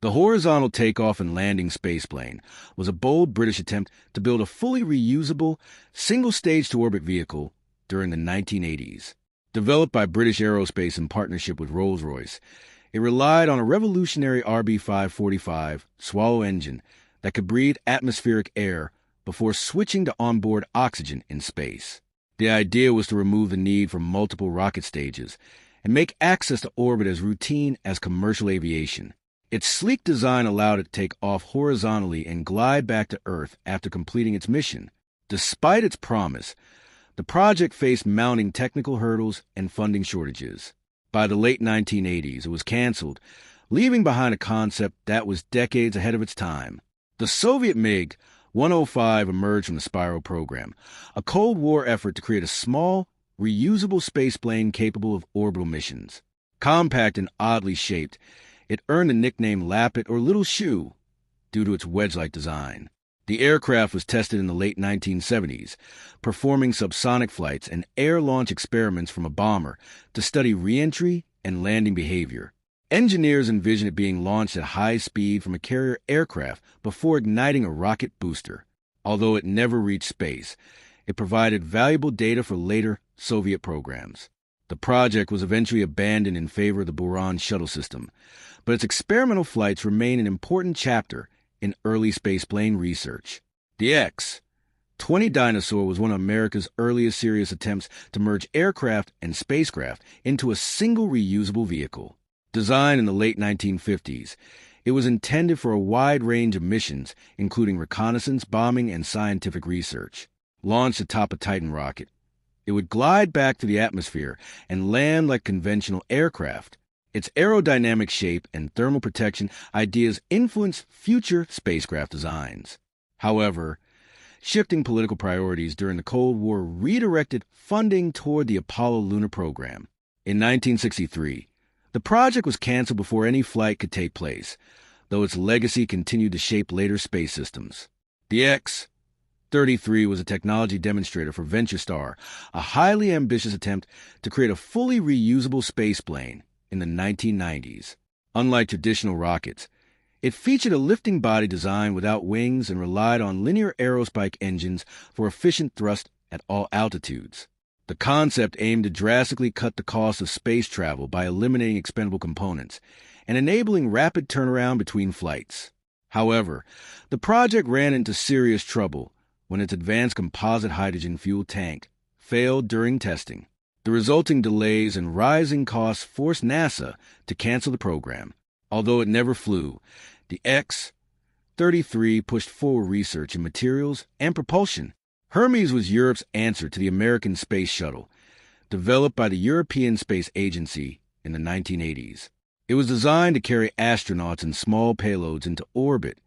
The horizontal takeoff and landing spaceplane was a bold British attempt to build a fully reusable, single-stage-to-orbit vehicle during the 1980s. Developed by British Aerospace in partnership with Rolls-Royce, it relied on a revolutionary RB545 Swallow engine that could breathe atmospheric air before switching to onboard oxygen in space. The idea was to remove the need for multiple rocket stages and make access to orbit as routine as commercial aviation. Its sleek design allowed it to take off horizontally and glide back to Earth after completing its mission. Despite its promise, the project faced mounting technical hurdles and funding shortages. By the late 1980s, it was canceled, leaving behind a concept that was decades ahead of its time. The Soviet MiG-105 emerged from the Spiral program, a Cold War effort to create a small, reusable spaceplane capable of orbital missions. Compact and oddly shaped, it earned the nickname Lappet or Little Shoe due to its wedge-like design. The aircraft was tested in the late 1970s, performing subsonic flights and air launch experiments from a bomber to study re-entry and landing behavior. Engineers envisioned it being launched at high speed from a carrier aircraft before igniting a rocket booster. Although it never reached space, it provided valuable data for later Soviet programs. The project was eventually abandoned in favor of the Buran shuttle system, but its experimental flights remain an important chapter in early spaceplane research. The X-20 Dinosaur was one of America's earliest serious attempts to merge aircraft and spacecraft into a single reusable vehicle. Designed in the late 1950s, it was intended for a wide range of missions, including reconnaissance, bombing, and scientific research. Launched atop a Titan rocket, it would glide back to the atmosphere and land like conventional aircraft. Its aerodynamic shape and thermal protection ideas influenced future spacecraft designs. However, shifting political priorities during the Cold War redirected funding toward the Apollo lunar program. In 1963, the project was canceled before any flight could take place, though its legacy continued to shape later space systems. The X-33 was a technology demonstrator for VentureStar, a highly ambitious attempt to create a fully reusable spaceplane in the 1990s. Unlike traditional rockets, it featured a lifting body design without wings and relied on linear aerospike engines for efficient thrust at all altitudes. The concept aimed to drastically cut the cost of space travel by eliminating expendable components and enabling rapid turnaround between flights. However, the project ran into serious trouble when its advanced composite hydrogen fuel tank failed during testing. The resulting delays and rising costs forced NASA to cancel the program. Although it never flew, the X-33 pushed forward research in materials and propulsion. Hermes was Europe's answer to the American Space Shuttle, developed by the European Space Agency in the 1980s. It was designed to carry astronauts and small payloads into orbit,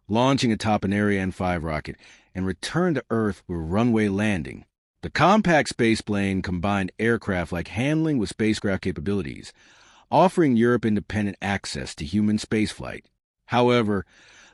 launching atop an Ariane 5 rocket, and return to Earth with runway landing. The compact spaceplane combined aircraft-like handling with spacecraft capabilities, offering Europe independent access to human spaceflight. However,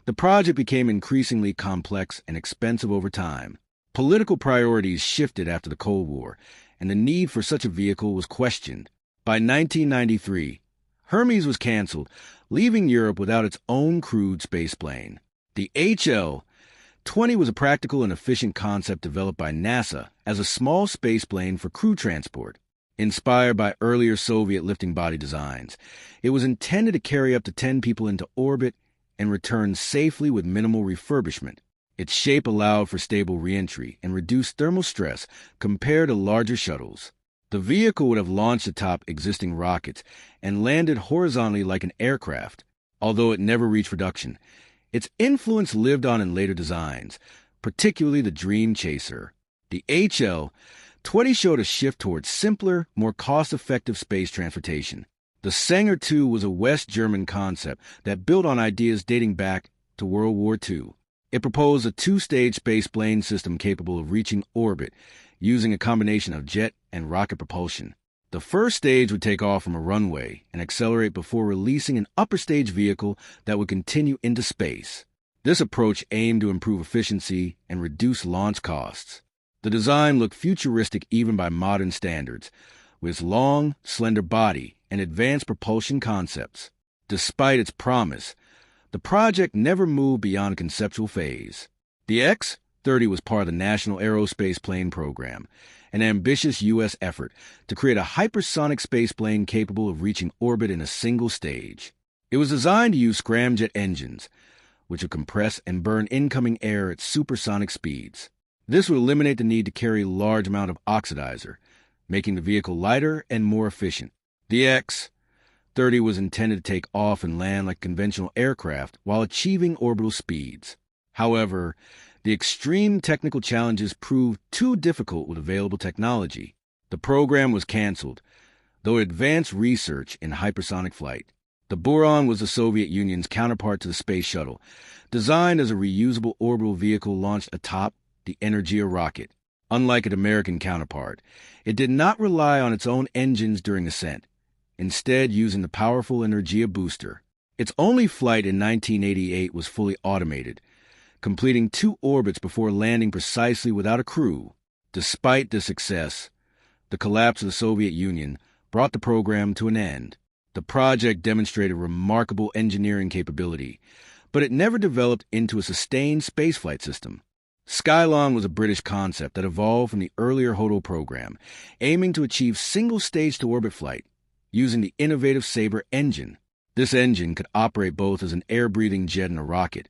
the project became increasingly complex and expensive over time. Political priorities shifted after the Cold War, and the need for such a vehicle was questioned. By 1993, Hermes was canceled, leaving Europe without its own crewed spaceplane. The HL-20 was a practical and efficient concept developed by NASA as a small spaceplane for crew transport. Inspired by earlier Soviet lifting body designs, it was intended to carry up to 10 people into orbit and return safely with minimal refurbishment. Its shape allowed for stable re-entry and reduced thermal stress compared to larger shuttles. The vehicle would have launched atop existing rockets and landed horizontally like an aircraft. Although it never reached production, its influence lived on in later designs, particularly the Dream Chaser. The HL-20 showed a shift towards simpler, more cost-effective space transportation. The Sänger 2 was a West German concept that built on ideas dating back to World War II. It proposed a two-stage spaceplane system capable of reaching orbit using a combination of jet and rocket propulsion. The first stage would take off from a runway and accelerate before releasing an upper-stage vehicle that would continue into space. This approach aimed to improve efficiency and reduce launch costs. The design looked futuristic even by modern standards, with its long, slender body and advanced propulsion concepts. Despite its promise, The project never moved beyond a conceptual phase. The X-30 was part of the National Aerospace Plane Program, an ambitious U.S. effort to create a hypersonic spaceplane capable of reaching orbit in a single stage. It was designed to use scramjet engines, which would compress and burn incoming air at supersonic speeds. This would eliminate the need to carry a large amount of oxidizer, making the vehicle lighter and more efficient. The X-30 was intended to take off and land like conventional aircraft while achieving orbital speeds. However, the extreme technical challenges proved too difficult with available technology. The program was canceled, though it advanced research in hypersonic flight. The Buran was the Soviet Union's counterpart to the Space Shuttle, designed as a reusable orbital vehicle launched atop the Energia rocket. Unlike its American counterpart, it did not rely on its own engines during ascent, instead using the powerful Energia booster. Its only flight in 1988 was fully automated, completing 2 orbits before landing precisely without a crew. Despite this success, the collapse of the Soviet Union brought the program to an end. The project demonstrated remarkable engineering capability, but it never developed into a sustained spaceflight system. Skylon was a British concept that evolved from the earlier Hodo program, aiming to achieve single stage-to-orbit flight using the innovative Sabre engine. This engine could operate both as an air-breathing jet and a rocket,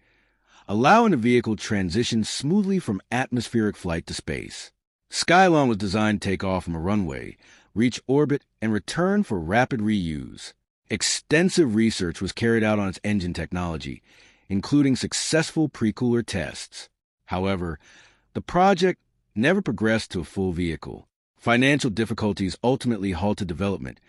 allowing the vehicle to transition smoothly from atmospheric flight to space. Skylon was designed to take off from a runway, reach orbit, and return for rapid reuse. Extensive research was carried out on its engine technology, including successful pre-cooler tests. However, the project never progressed to a full vehicle. Financial difficulties ultimately halted development,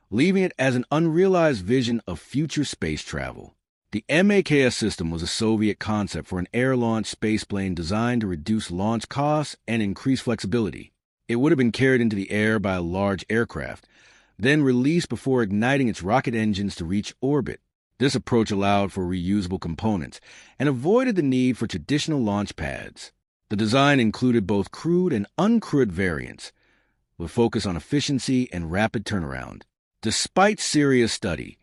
leaving it as an unrealized vision of future space travel. The MAKS system was a Soviet concept for an air-launched spaceplane designed to reduce launch costs and increase flexibility. It would have been carried into the air by a large aircraft, then released before igniting its rocket engines to reach orbit. This approach allowed for reusable components and avoided the need for traditional launch pads. The design included both crewed and uncrewed variants, with focus on efficiency and rapid turnaround. Despite serious study,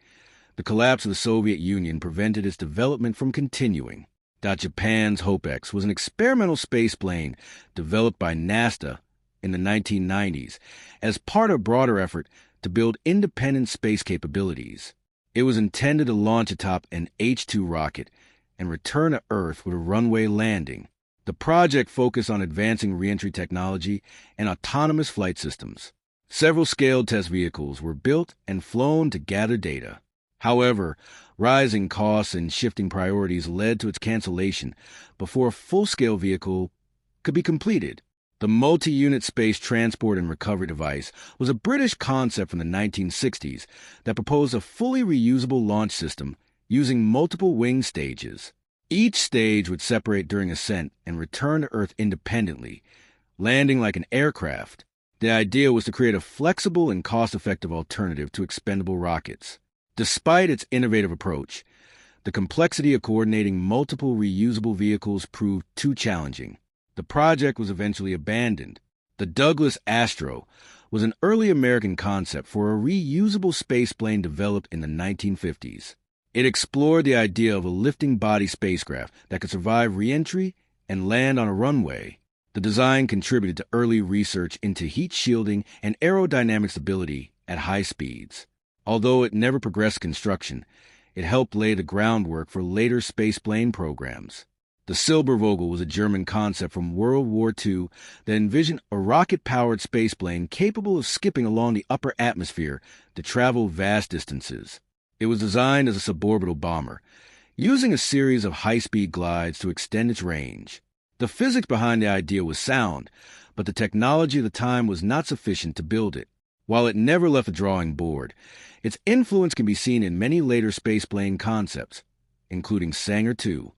the collapse of the Soviet Union prevented its development from continuing. Japan's HOPE-X was an experimental spaceplane developed by NASA in the 1990s as part of a broader effort to build independent space capabilities. It was intended to launch atop an H-2 rocket and return to Earth with a runway landing. The project focused on advancing reentry technology and autonomous flight systems. Several scaled test vehicles were built and flown to gather data. However, rising costs and shifting priorities led to its cancellation before a full-scale vehicle could be completed. The multi-unit space transport and recovery device was a British concept from the 1960s that proposed a fully reusable launch system using multiple wing stages. Each stage would separate during ascent and return to Earth independently, landing like an aircraft. The idea was to create a flexible and cost-effective alternative to expendable rockets. Despite its innovative approach, the complexity of coordinating multiple reusable vehicles proved too challenging. The project was eventually abandoned. The Douglas Astro was an early American concept for a reusable spaceplane developed in the 1950s. It explored the idea of a lifting body spacecraft that could survive re-entry and land on a runway. The design contributed to early research into heat shielding and aerodynamic stability at high speeds. Although it never progressed construction, it helped lay the groundwork for later spaceplane programs. The Silbervogel was a German concept from World War II that envisioned a rocket-powered spaceplane capable of skipping along the upper atmosphere to travel vast distances. It was designed as a suborbital bomber, using a series of high-speed glides to extend its range. The physics behind the idea was sound, but the technology of the time was not sufficient to build it. While it never left the drawing board, its influence can be seen in many later spaceplane concepts, including Sanger 2.